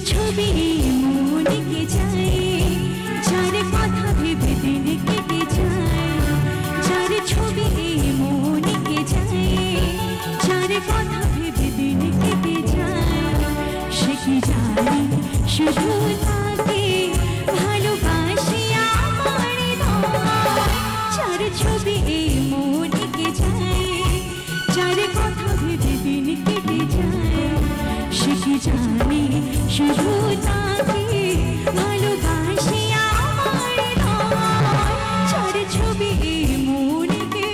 ছবি মনে কে যায়, যার কথা ভেবে দিন কেটে যায়, যার ছবি মনে কে যায়, যার কথা ভেবে দিন কেটে যায়, সে কি জানে শুধু তাকে ভালোবাসি আমার হৃদয়। যার ছবি মনে কে যায়, যার কথা ভেবে দিন কেটে যায়, সে কি জানে শুধু তাকে ভালোবাসি আমার হৃদয়। যার ছবি মনে কে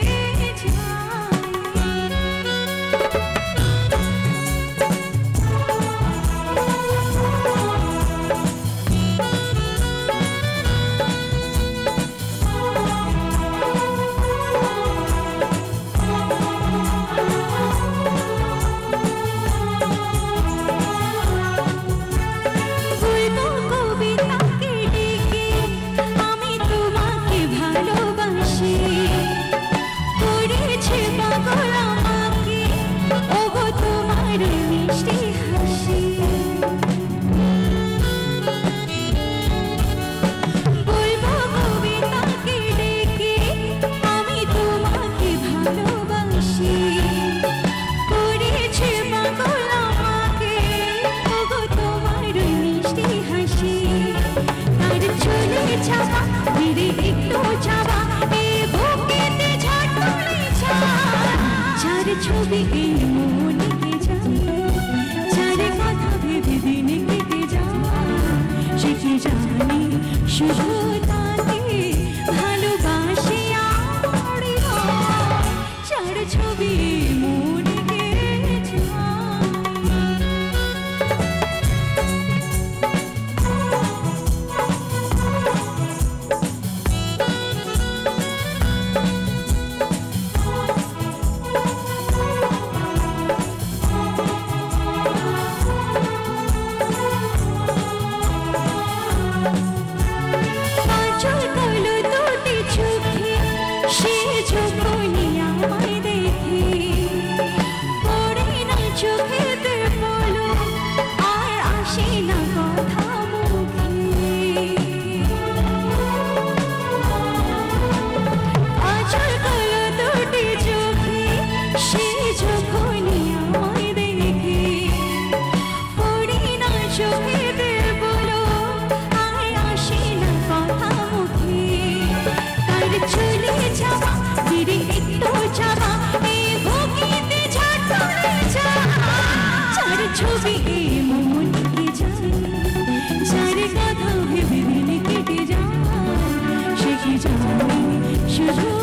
ছবি মনে কে যায়, যার কথা ভেবে দিন কেটে যায়, সে কি জানে শুধু তাকে ভালোবাসি আমার হৃদয়। যার ছবি মনে কে ছবি মনে কে যায়, যার কথা ভেবে দিন কেটে যায়, সে কি জানে শুধু